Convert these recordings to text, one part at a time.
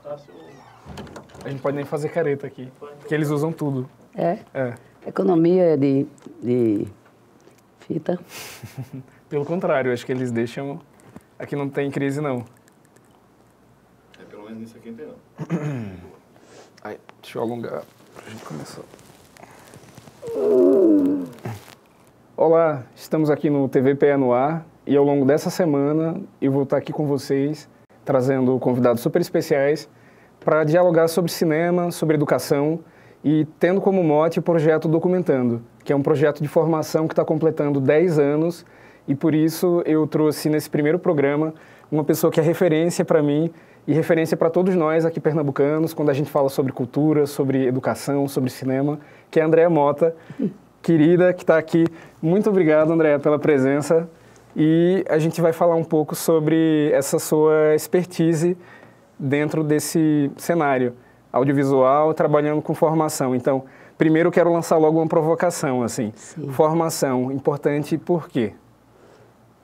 A gente pode nem fazer careta aqui, porque eles usam tudo. É? É. Economia de fita. Pelo contrário, acho que eles deixam... Aqui não tem crise, não. Pelo menos nisso aqui não tem, não. Aí, deixa eu alongar pra gente começar. Olá, estamos aqui no TVPE no ar e ao longo dessa semana eu vou estar aqui com vocês trazendo convidados super especiais para dialogar sobre cinema, sobre educação e tendo como mote o projeto Documentando, que é um projeto de formação que está completando 10 anos e por isso eu trouxe nesse primeiro programa uma pessoa que é referência para mim e referência para todos nós aqui pernambucanos, quando a gente fala sobre cultura, sobre educação, sobre cinema, que é a Andréa Mota, querida, que está aqui. Muito obrigado, Andréa, pela presença. E a gente vai falar um pouco sobre essa sua expertise dentro desse cenário audiovisual, trabalhando com formação. Então, primeiro eu quero lançar logo uma provocação, assim. Sim. Formação, importante por quê?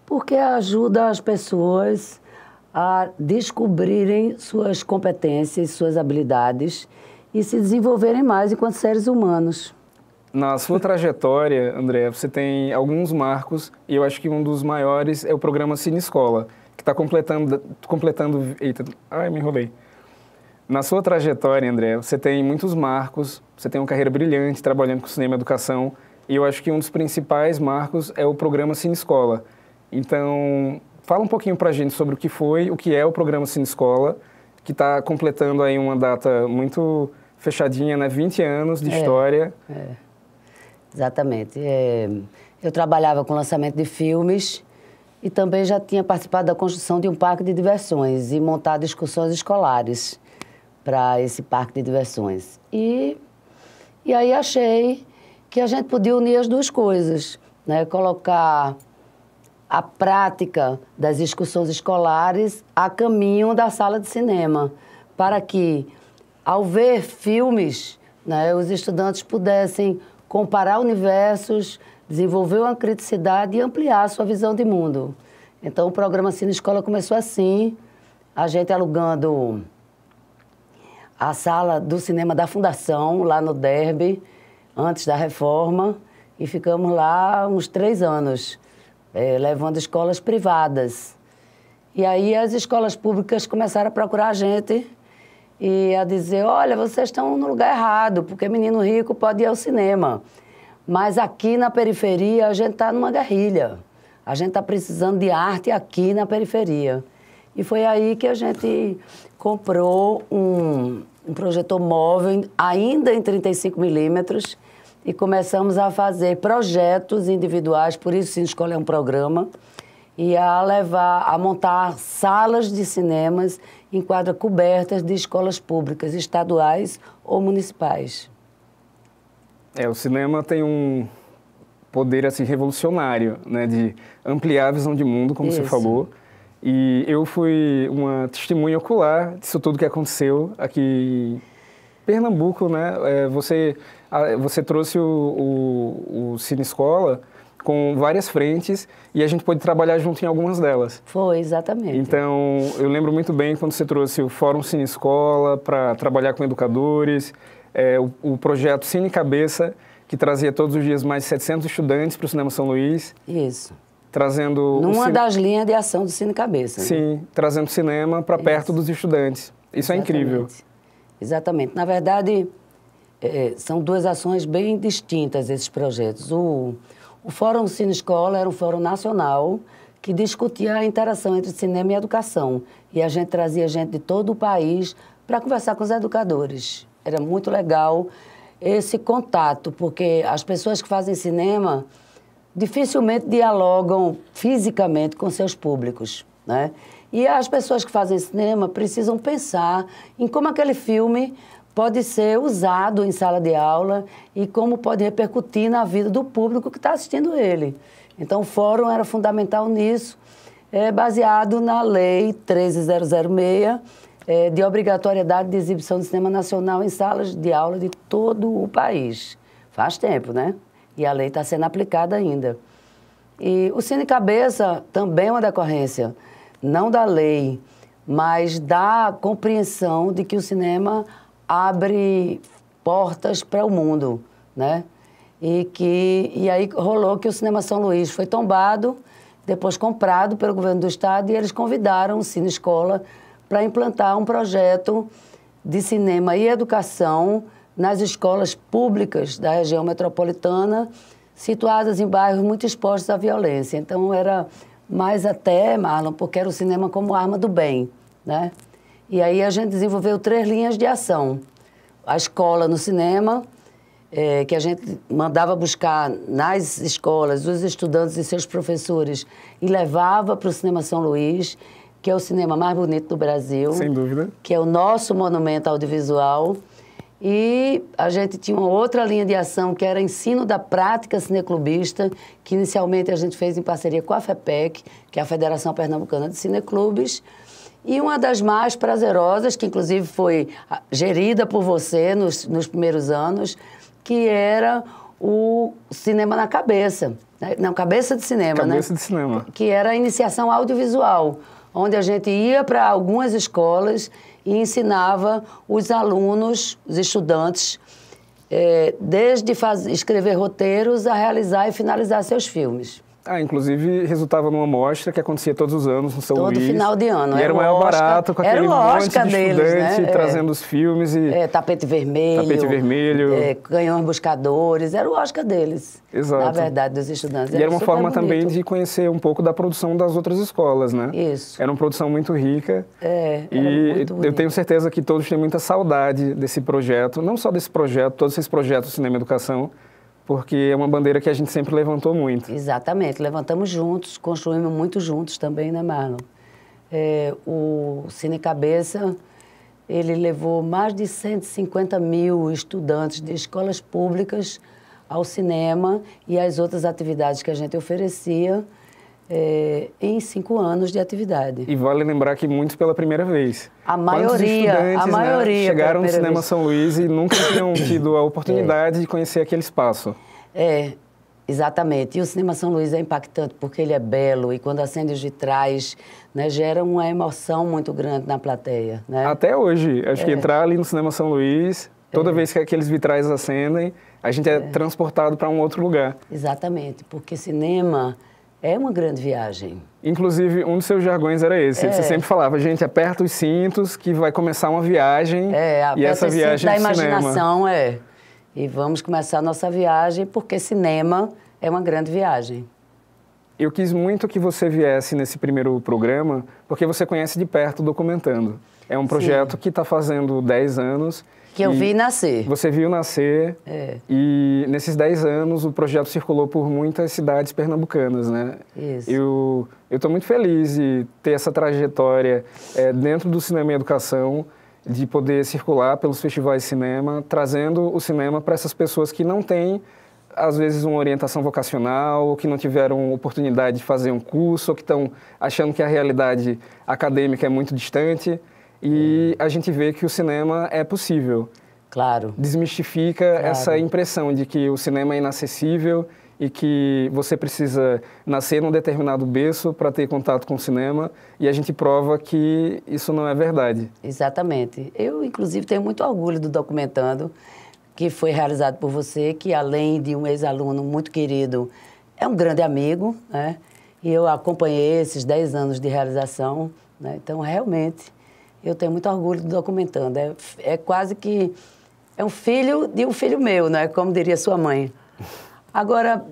Porque ajuda as pessoas a descobrirem suas competências, suas habilidades e se desenvolverem mais enquanto seres humanos. Na sua trajetória, André, você tem alguns marcos e eu acho que um dos maiores é o programa Cine Escola, que está completando... Eita, ai, me enrolei. Na sua trajetória, André, você tem muitos marcos, você tem uma carreira brilhante trabalhando com cinema e educação e eu acho que um dos principais marcos é o programa Cine Escola. Então, fala um pouquinho pra gente sobre o que foi, o que é o programa Cine Escola, que está completando aí uma data muito fechadinha, né? 20 anos de história. Exatamente. Eu trabalhava com lançamento de filmes e também já tinha participado da construção de um parque de diversões e montado excursões escolares para esse parque de diversões. E aí achei que a gente podia unir as duas coisas, né? Colocar a prática das excursões escolares a caminho da sala de cinema, para que, ao ver filmes, né, os estudantes pudessem comparar universos, desenvolver uma criticidade e ampliar a sua visão de mundo. Então, o programa Cine Escola começou assim, a gente alugando a sala do cinema da Fundação, lá no Derby, antes da reforma, e ficamos lá uns 3 anos, levando escolas privadas. E aí as escolas públicas começaram a procurar a gente e a dizer, olha, vocês estão no lugar errado, porque menino rico pode ir ao cinema. Mas aqui na periferia a gente está numa guerrilha. A gente está precisando de arte aqui na periferia. E foi aí que a gente comprou um projetor móvel, ainda em 35mm, e começamos a fazer projetos individuais, por isso Cine Escola é um programa, e a montar salas de cinemas em quadras cobertas de escolas públicas, estaduais ou municipais. O cinema tem um poder assim, revolucionário, né, de ampliar a visão de mundo, como você falou. E eu fui uma testemunha ocular disso tudo que aconteceu aqui em Pernambuco, né? Você trouxe o Cine Escola com várias frentes e a gente pôde trabalhar junto em algumas delas. Foi, exatamente. Então, eu lembro muito bem quando você trouxe o Fórum Cine Escola para trabalhar com educadores, o projeto Cine Cabeça, que trazia todos os dias mais de 700 estudantes para o Cinema São Luís. Isso. Trazendo... Numa das linhas de ação do Cine Cabeça. Sim, né? Trazendo cinema para perto dos estudantes. Isso é incrível. Exatamente. Na verdade, são duas ações bem distintas, esses projetos. O Fórum Cine Escola era um fórum nacional que discutia a interação entre cinema e educação. E a gente trazia gente de todo o país para conversar com os educadores. Era muito legal esse contato, porque as pessoas que fazem cinema dificilmente dialogam fisicamente com seus públicos, né? E as pessoas que fazem cinema precisam pensar em como aquele filme pode ser usado em sala de aula e como pode repercutir na vida do público que está assistindo ele. Então, o fórum era fundamental nisso, baseado na Lei 13006, de obrigatoriedade de exibição de cinema nacional em salas de aula de todo o país. Faz tempo, né? E a lei está sendo aplicada ainda. E o Cine Cabeça também é uma decorrência, não da lei, mas da compreensão de que o cinema abre portas para o mundo, né? E aí rolou que o Cinema São Luís foi tombado, depois comprado pelo governo do estado, e eles convidaram o Cine Escola para implantar um projeto de cinema e educação nas escolas públicas da região metropolitana, situadas em bairros muito expostos à violência. Então, era mais até, Marlon, porque era o cinema como arma do bem, né? E aí a gente desenvolveu 3 linhas de ação. A escola no cinema, que a gente mandava buscar nas escolas os estudantes e seus professores e levava para o Cinema São Luís, que é o cinema mais bonito do Brasil. Sem dúvida. Que é o nosso monumento audiovisual. E a gente tinha uma outra linha de ação, que era ensino da prática cineclubista, que inicialmente a gente fez em parceria com a FEPEC, que é a Federação Pernambucana de Cineclubes. E uma das mais prazerosas, que inclusive foi gerida por você nos primeiros anos, que era o Cinema na Cabeça. Não, Cabeça de Cinema, né? Cabeça de Cinema. Que era a iniciação audiovisual, onde a gente ia para algumas escolas e ensinava os alunos, os estudantes, desde escrever roteiros a realizar e finalizar seus filmes. Inclusive, resultava numa mostra que acontecia todos os anos no São Luís. Todo final de ano. E era o maior barato, com aquele monte de estudante trazendo os filmes. Tapete Vermelho. Tapete Vermelho. Canhões Buscadores. Era o Oscar deles. Exato. Na verdade, dos estudantes. E era uma forma também de conhecer um pouco da produção das outras escolas, né? Isso. Era uma produção muito rica. E eu tenho certeza que todos têm muita saudade desse projeto. Não só desse projeto, todos esses projetos do Cinema e Educação, porque é uma bandeira que a gente sempre levantou muito. Exatamente, levantamos juntos, construímos muito juntos também, né, Marlon? O Cine Cabeça, ele levou mais de 150 mil estudantes de escolas públicas ao cinema e às outras atividades que a gente oferecia em 5 anos de atividade. E vale lembrar que muitos pela primeira vez. A maioria chegaram no Cinema São Luís e nunca tinham tido a oportunidade de conhecer aquele espaço. Exatamente. E o Cinema São Luís é impactante porque ele é belo e quando acende os vitrais, né, gera uma emoção muito grande na plateia, né? Até hoje. Acho que entrar ali no Cinema São Luís, toda vez que aqueles vitrais acendem, a gente é transportado para um outro lugar. Exatamente, porque cinema é uma grande viagem. Inclusive, um dos seus jargões era esse. Você sempre falava, gente, aperta os cintos que vai começar uma viagem. E essa viagem da imaginação, E vamos começar a nossa viagem, porque cinema é uma grande viagem. Eu quis muito que você viesse nesse primeiro programa, porque você conhece de perto o Documentando. É um projeto que está fazendo 10 anos. Que eu vi nascer. Você viu nascer. E nesses 10 anos o projeto circulou por muitas cidades pernambucanas, né? Isso. Eu estou muito feliz de ter essa trajetória dentro do Cinema e Educação, de poder circular pelos festivais de cinema, trazendo o cinema para essas pessoas que não têm, às vezes, uma orientação vocacional, ou que não tiveram oportunidade de fazer um curso, ou que estão achando que a realidade acadêmica é muito distante. E a gente vê que o cinema é possível. Claro. Desmistifica essa impressão de que o cinema é inacessível e que você precisa nascer num determinado berço para ter contato com o cinema, e a gente prova que isso não é verdade. Exatamente. Eu, inclusive, tenho muito orgulho do Documentando, que foi realizado por você, que além de um ex-aluno muito querido, é um grande amigo, né? E eu acompanhei esses 10 anos de realização, né? Então, realmente, eu tenho muito orgulho do Documentando. É quase que é um filho de um filho meu, né? Como diria sua mãe. Agora,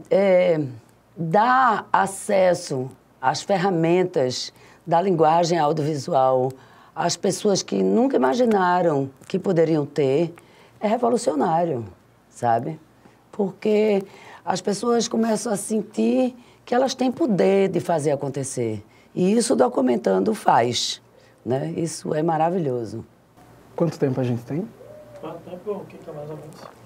dar acesso às ferramentas da linguagem audiovisual às pessoas que nunca imaginaram que poderiam ter é revolucionário, sabe? Porque as pessoas começam a sentir que elas têm poder de fazer acontecer. E isso o Documentando faz, né? Isso é maravilhoso. Quanto tempo a gente tem? Quanto tempo? O que é mais ou menos?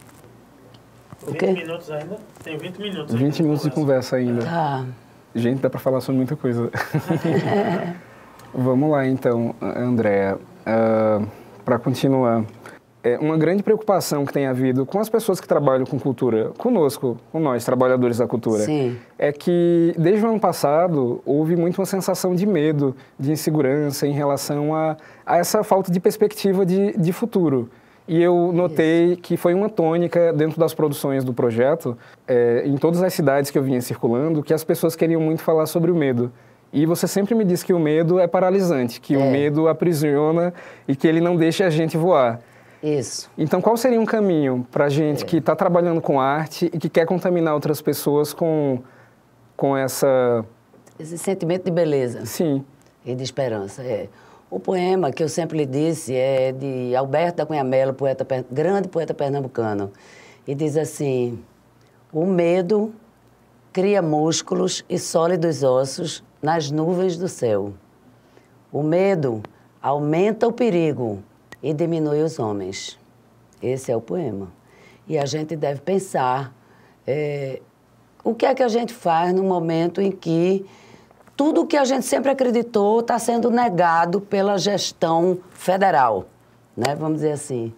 O quê? 20 minutos ainda? Tem 20 minutos. 20 minutos de conversa ainda. Tá. Gente, dá para falar sobre muita coisa. Vamos lá, então, Andréa. Para continuar, uma grande preocupação que tem havido com as pessoas que trabalham com cultura, conosco, com nós, trabalhadores da cultura, Sim. é que desde o ano passado houve muito uma sensação de medo, de insegurança em relação a essa falta de perspectiva de futuro. E eu notei que foi uma tônica dentro das produções do projeto, em todas as cidades que eu vinha circulando, que as pessoas queriam muito falar sobre o medo. E você sempre me disse que o medo é paralisante, que o medo aprisiona e que ele não deixa a gente voar. Isso. Então, qual seria um caminho para a gente que está trabalhando com arte e que quer contaminar outras pessoas com esse sentimento de beleza. Sim. E de esperança, O poema que eu sempre lhe disse é de Alberto da Cunha Mello, grande poeta pernambucano. E diz assim: o medo cria músculos e sólidos ossos nas nuvens do céu. O medo aumenta o perigo e diminui os homens. Esse é o poema. E a gente deve pensar o que é que a gente faz no momento em que tudo o que a gente sempre acreditou está sendo negado pela gestão federal, né? Vamos dizer assim.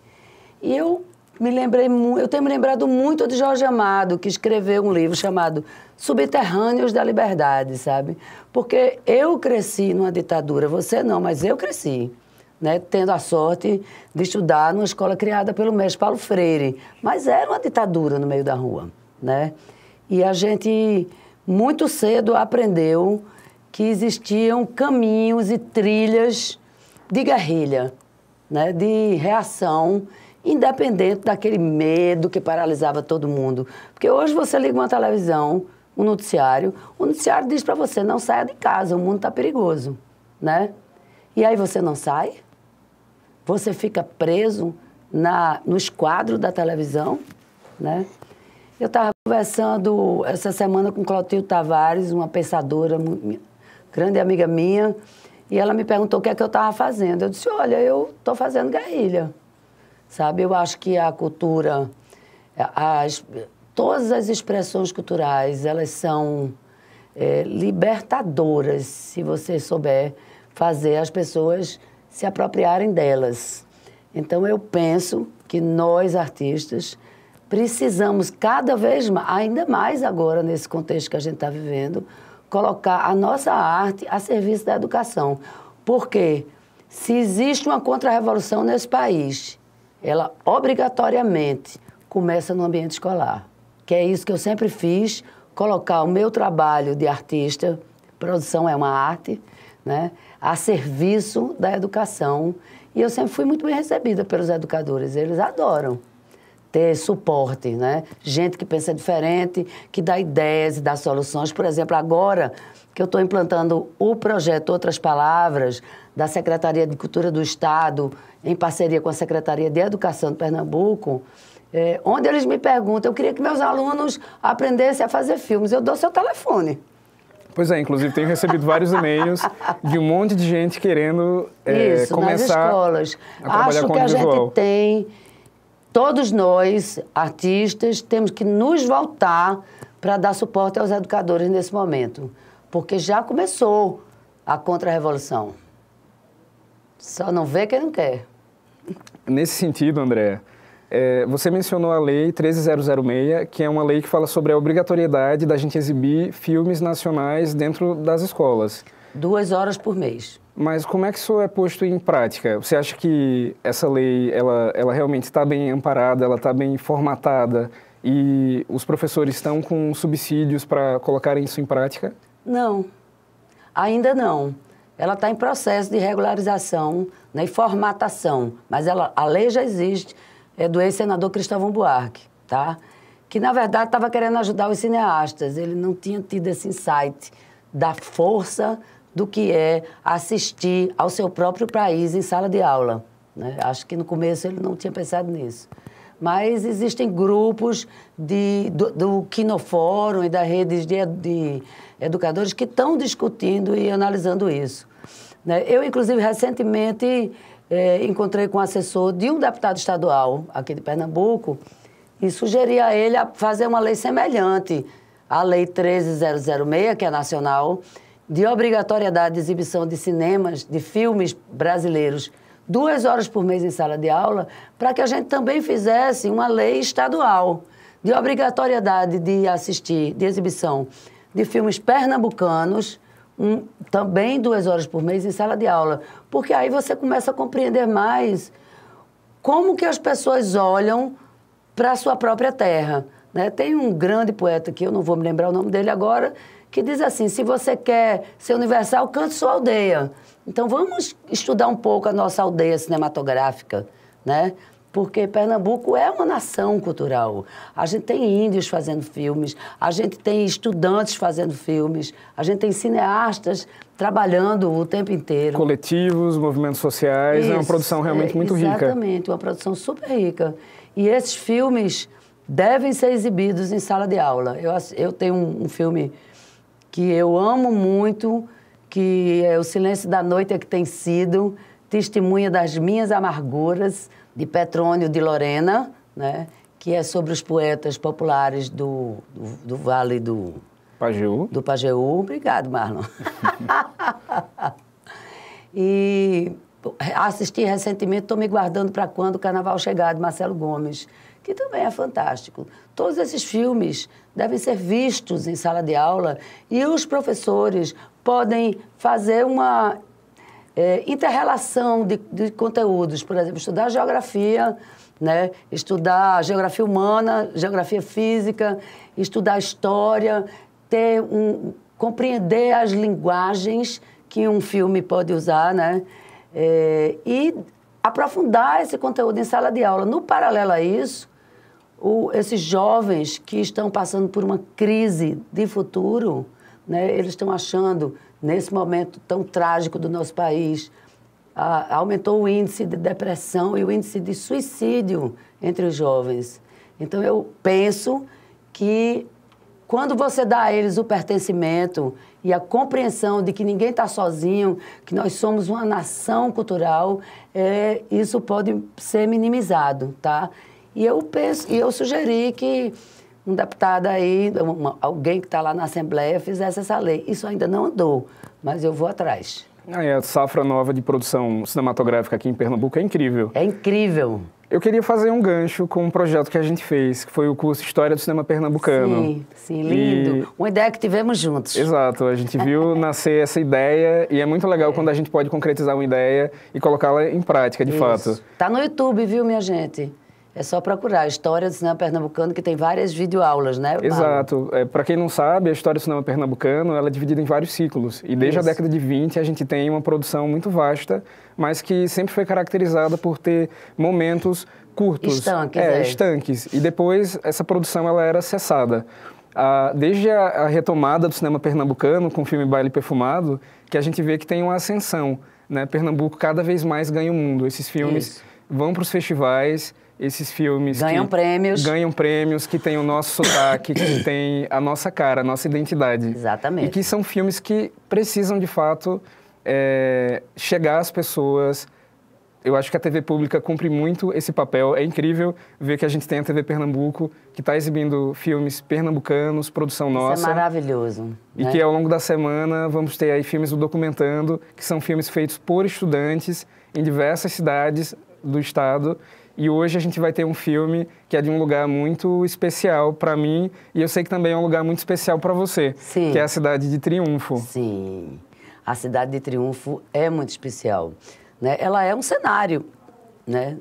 E eu tenho me lembrado muito de Jorge Amado, que escreveu um livro chamado Subterrâneos da Liberdade, sabe? Porque eu cresci numa ditadura, você não, mas eu cresci, né? Tendo a sorte de estudar numa escola criada pelo mestre Paulo Freire, mas era uma ditadura no meio da rua, né? E a gente muito cedo aprendeu que existiam caminhos e trilhas de guerrilha, né? De reação, independente daquele medo que paralisava todo mundo. Porque hoje você liga uma televisão, um noticiário, o noticiário diz para você, não saia de casa, o mundo está perigoso, né? E aí você não sai? Você fica preso nos quadros da televisão, né? Eu estava conversando essa semana com Clotilde Tavares, uma pensadora, grande amiga minha, e ela me perguntou o que é que eu estava fazendo. Eu disse, olha, eu estou fazendo guerrilha, sabe? Eu acho que a cultura, todas as expressões culturais, elas são libertadoras, se você souber fazer as pessoas se apropriarem delas. Então, eu penso que nós, artistas, precisamos cada vez mais, ainda mais agora, nesse contexto que a gente está vivendo, colocar a nossa arte a serviço da educação. Porque se existe uma contra-revolução nesse país, ela obrigatoriamente começa no ambiente escolar. Que é isso que eu sempre fiz, colocar o meu trabalho de artista, produção é uma arte, né, a serviço da educação. E eu sempre fui muito bem recebida pelos educadores, eles adoram ter suporte, né? Gente que pensa diferente, que dá ideias e dá soluções. Por exemplo, agora que eu estou implantando o projeto Outras Palavras, da Secretaria de Cultura do Estado, em parceria com a Secretaria de Educação de Pernambuco, onde eles me perguntam, eu queria que meus alunos aprendessem a fazer filmes, eu dou seu telefone. Pois é, inclusive tenho recebido vários e-mails de um monte de gente querendo começar nas escolas. a trabalhar Acho com que a audiovisual. gente tem, todos nós, artistas, temos que nos voltar para dar suporte aos educadores nesse momento. Porque já começou a contra-revolução. Só não vê quem não quer. Nesse sentido, Andréa, você mencionou a Lei 13.006, que é uma lei que fala sobre a obrigatoriedade da gente exibir filmes nacionais dentro das escolas. 2 horas por mês. Mas como é que isso é posto em prática? Você acha que essa lei, ela realmente está bem amparada, ela está bem formatada e os professores estão com subsídios para colocarem isso em prática? Não, ainda não. Ela está em processo de regularização, né, e formatação, mas a lei já existe, é do ex-senador Cristóvão Buarque, tá? Que, na verdade, estava querendo ajudar os cineastas. Ele não tinha tido esse insight da força do que é assistir ao seu próprio país em sala de aula, né? Acho que no começo ele não tinha pensado nisso. Mas existem grupos do Quinofórum e das redes de educadores que estão discutindo e analisando isso, né? Eu, inclusive, recentemente encontrei com um assessor de um deputado estadual aqui de Pernambuco e sugeri a ele a fazer uma lei semelhante à Lei 13.006, que é nacional, de obrigatoriedade de exibição de cinemas, de filmes brasileiros 2 horas por mês em sala de aula, para que a gente também fizesse uma lei estadual de obrigatoriedade de assistir, de exibição de filmes pernambucanos, também 2 horas por mês em sala de aula. Porque aí você começa a compreender mais como que as pessoas olham para a sua própria terra, né? Tem um grande poeta, que eu não vou me lembrar o nome dele agora, que diz assim, se você quer ser universal, cante sua aldeia. Então vamos estudar um pouco a nossa aldeia cinematográfica, né? Porque Pernambuco é uma nação cultural. A gente tem índios fazendo filmes, a gente tem estudantes fazendo filmes, a gente tem cineastas trabalhando o tempo inteiro. Coletivos, movimentos sociais, é uma produção realmente muito rica. Exatamente, uma produção super rica. E esses filmes devem ser exibidos em sala de aula. Eu tenho um filme que eu amo muito, que é O Silêncio da Noite é que Tem Sido, testemunha das minhas amarguras, de Petrônio de Lorena, né? Que é sobre os poetas populares do Vale do Pajeú. Do Pajeú. Obrigado, Marlon. E assisti recentemente, estou me guardando para quando o Carnaval chegar, de Marcelo Gomes, que também é fantástico. Todos esses filmes devem ser vistos em sala de aula e os professores podem fazer uma inter-relação de conteúdos. Por exemplo, estudar geografia, né? Estudar geografia humana, geografia física, estudar história, compreender as linguagens que um filme pode usar, né? E aprofundar esse conteúdo em sala de aula. No paralelo a isso, esses jovens que estão passando por uma crise de futuro, né? Eles estão achando, nesse momento tão trágico do nosso país, aumentou o índice de depressão e o índice de suicídio entre os jovens. Então, eu penso que quando você dá a eles o pertencimento e a compreensão de que ninguém está sozinho, que nós somos uma nação cultural, isso pode ser minimizado, tá? E eu sugeri que um deputado aí, alguém que está lá na Assembleia, fizesse essa lei. Isso ainda não andou, mas eu vou atrás. A safra nova de produção cinematográfica aqui em Pernambuco é incrível. É incrível. Eu queria fazer um gancho com um projeto que a gente fez, que foi o curso História do Cinema Pernambucano. Sim, lindo. Uma ideia que tivemos juntos. Exato, a gente viu nascer essa ideia e é muito legal quando a gente pode concretizar uma ideia e colocá-la em prática, de fato. Tá no YouTube, viu, minha gente? É só procurar História do Cinema Pernambucano, que tem várias videoaulas, né, Marlon? Exato. Para quem não sabe, a História do Cinema Pernambucano ela é dividida em vários ciclos. E desde a década de 20 a gente tem uma produção muito vasta, mas que sempre foi caracterizada por ter momentos curtos. Estanques, estanques. E depois essa produção ela era cessada. Desde a retomada do cinema pernambucano, com o filme Baile Perfumado, que a gente vê que tem uma ascensão, né? Pernambuco cada vez mais ganha o mundo. Esses filmes vão para os festivais, esses filmes ganham prêmios, que têm o nosso sotaque, que têm a nossa cara, a nossa identidade. Exatamente. E que são filmes que precisam, de fato, chegar às pessoas. Eu acho que a TV pública cumpre muito esse papel. É incrível ver que a gente tem a TV Pernambuco, que está exibindo filmes pernambucanos, produção nossa. Isso é maravilhoso. E que ao longo da semana vamos ter aí filmes do Documentando, que são filmes feitos por estudantes em diversas cidades do estado. E hoje a gente vai ter um filme que é de um lugar muito especial para mim e eu sei que também é um lugar muito especial para você, que é a cidade de Triunfo. Sim, a cidade de Triunfo é muito especial, né? Ela é um cenário, né?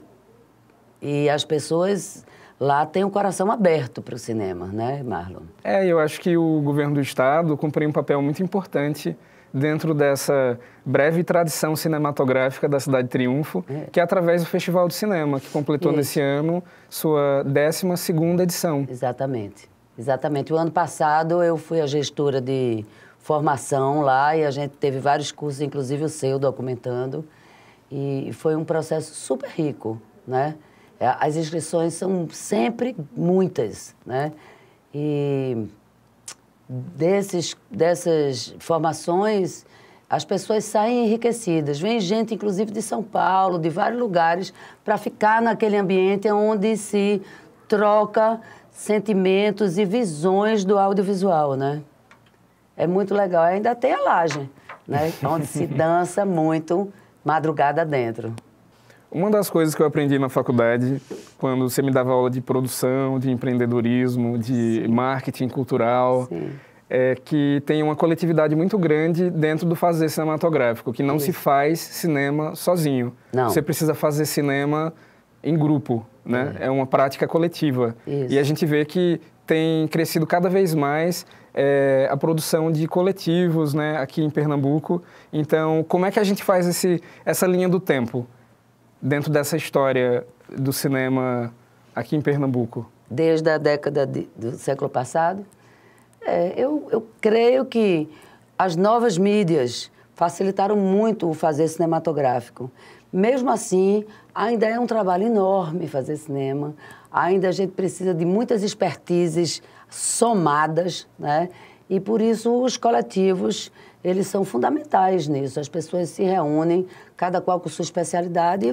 E as pessoas lá têm o coração aberto para o cinema, né, Marlon? Eu acho que o governo do estado cumpre um papel muito importante dentro dessa breve tradição cinematográfica da cidade de Triunfo, que é através do Festival de Cinema, que completou nesse ano sua 12ª edição. Exatamente. O ano passado eu fui a gestora de formação lá e a gente teve vários cursos, inclusive o seu, Documentando, e foi um processo super rico, né? As inscrições são sempre muitas, né? E dessas formações, as pessoas saem enriquecidas. Vem gente, inclusive, de São Paulo, de vários lugares, para ficar naquele ambiente onde se troca sentimentos e visões do audiovisual, né? É muito legal. Ainda tem a laje, né? Onde se dança muito madrugada dentro. Uma das coisas que eu aprendi na faculdade, quando você me dava aula de produção, de empreendedorismo, de marketing cultural, é que tem uma coletividade muito grande dentro do fazer cinematográfico, que não se faz cinema sozinho. Não. Você precisa fazer cinema em grupo, né? É uma prática coletiva. Isso. E a gente vê que tem crescido cada vez mais a produção de coletivos, né, aqui em Pernambuco. Então, como é que a gente faz essa linha do tempo dentro dessa história do cinema aqui em Pernambuco? Desde a década do século passado, eu creio que as novas mídias facilitaram muito o fazer cinematográfico. Mesmo assim, ainda é um trabalho enorme fazer cinema. Ainda a gente precisa de muitas expertises somadas, né? E por isso os coletivos, eles são fundamentais nisso. As pessoas se reúnem, cada qual com sua especialidade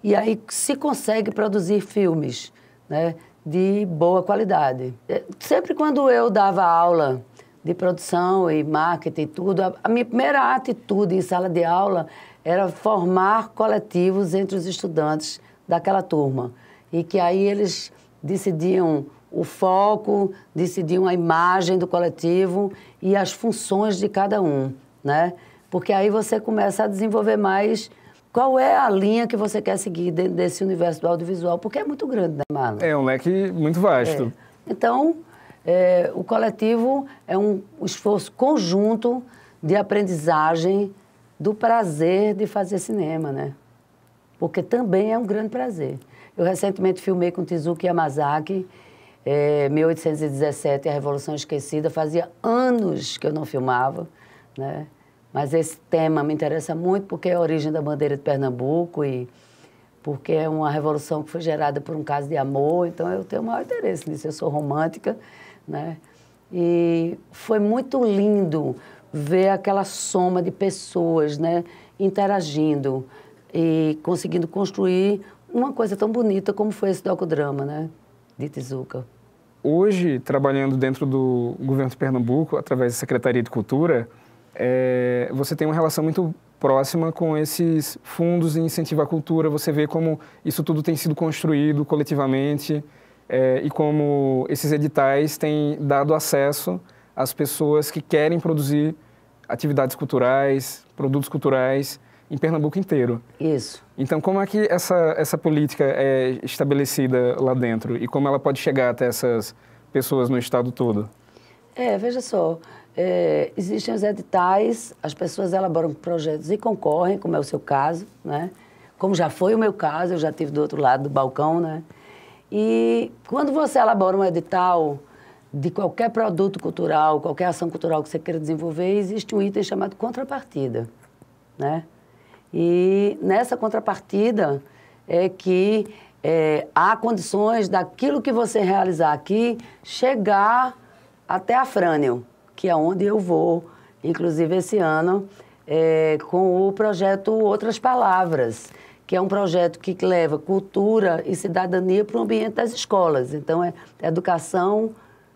e aí se consegue produzir filmes, né, de boa qualidade. Sempre quando eu dava aula de produção e marketing e tudo, a minha primeira atitude em sala de aula era formar coletivos entre os estudantes daquela turma. E que aí eles decidiam o foco, decidiam a imagem do coletivo e as funções de cada um, né? Porque aí você começa a desenvolver mais qual é a linha que você quer seguir dentro desse universo do audiovisual, porque é muito grande, né, Marlon? É um leque muito vasto. Então, o coletivo é um esforço conjunto de aprendizagem do prazer de fazer cinema, né? Porque também é um grande prazer. Eu recentemente filmei com Tezuka Yamazaki, 1817, A Revolução Esquecida. Fazia anos que eu não filmava, né? Mas esse tema me interessa muito porque é a origem da bandeira de Pernambuco e porque é uma revolução que foi gerada por um caso de amor, então eu tenho o maior interesse nisso. Eu sou romântica, né? E foi muito lindo ver aquela soma de pessoas, né, interagindo e conseguindo construir uma coisa tão bonita como foi esse docudrama, né, de Tezuka. Hoje, trabalhando dentro do governo de Pernambuco, através da Secretaria de Cultura, você tem uma relação muito próxima com esses fundos de incentivo à cultura. Você vê como isso tudo tem sido construído coletivamente e como esses editais têm dado acesso às pessoas que querem produzir atividades culturais, produtos culturais em Pernambuco inteiro. Isso. Então, como é que essa política é estabelecida lá dentro e como ela pode chegar até essas pessoas no estado todo? Veja só, existem os editais, as pessoas elaboram projetos e concorrem, como é o seu caso, né? Como já foi o meu caso, eu já estive do outro lado do balcão, né? E quando você elabora um edital de qualquer produto cultural, qualquer ação cultural que você queira desenvolver, existe um item chamado contrapartida, né? E nessa contrapartida é que há condições daquilo que você realizar aqui chegar até a Frânio, que é onde eu vou, inclusive esse ano, com o projeto Outras Palavras, que é um projeto que leva cultura e cidadania para o ambiente das escolas. Então, é educação,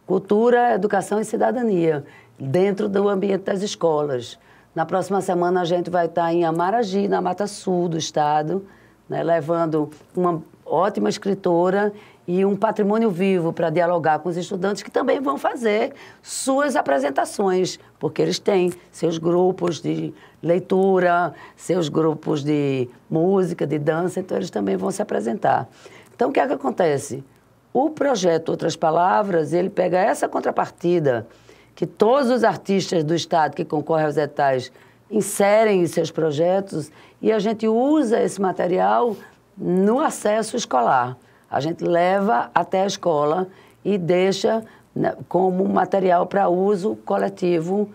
cultura, educação e cidadania, dentro do ambiente das escolas. Na próxima semana, a gente vai estar em Amaragi, na Mata Sul do estado, né, levando uma ótima escritora e um patrimônio vivo para dialogar com os estudantes que também vão fazer suas apresentações, porque eles têm seus grupos de leitura, seus grupos de música, de dança, então eles também vão se apresentar. Então, o que é que acontece? O projeto Outras Palavras, ele pega essa contrapartida que todos os artistas do estado que concorrem aos editais inserem em seus projetos e a gente usa esse material no acesso escolar. A gente leva até a escola e deixa, né, como material para uso coletivo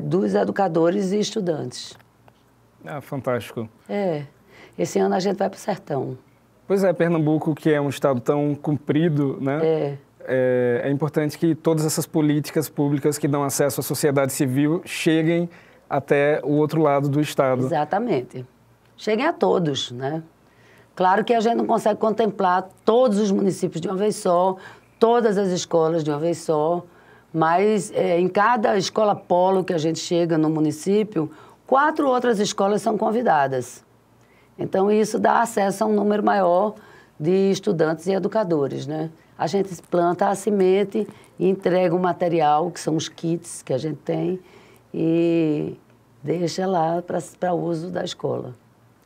dos educadores e estudantes. Ah, fantástico. Esse ano a gente vai para o sertão. Pois é, Pernambuco, que é um estado tão comprido, né? É importante que todas essas políticas públicas que dão acesso à sociedade civil cheguem até o outro lado do estado. Exatamente. Cheguem a todos, né? Claro que a gente não consegue contemplar todos os municípios de uma vez só, todas as escolas de uma vez só, mas em cada escola polo que a gente chega no município, 4 outras escolas são convidadas. Então, isso dá acesso a um número maior de estudantes e educadores, né? A gente planta a semente e entrega o material, que são os kits que a gente tem, e deixa lá para uso da escola.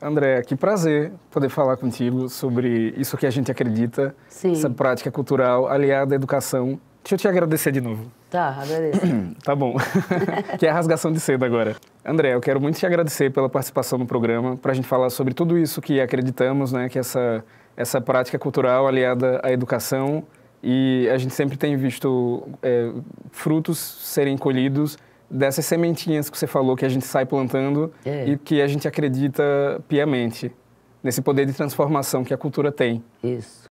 Andréa, que prazer poder falar contigo sobre isso que a gente acredita, Sim. essa prática cultural aliada à educação. Deixa eu te agradecer de novo. Tá, agradeço. Tá bom. Que é a rasgação de seda agora. André, eu quero muito te agradecer pela participação no programa, para a gente falar sobre tudo isso que acreditamos, né, que essa prática cultural aliada à educação, e a gente sempre tem visto frutos serem colhidos dessas sementinhas que você falou, que a gente sai plantando e que a gente acredita piamente nesse poder de transformação que a cultura tem. Isso.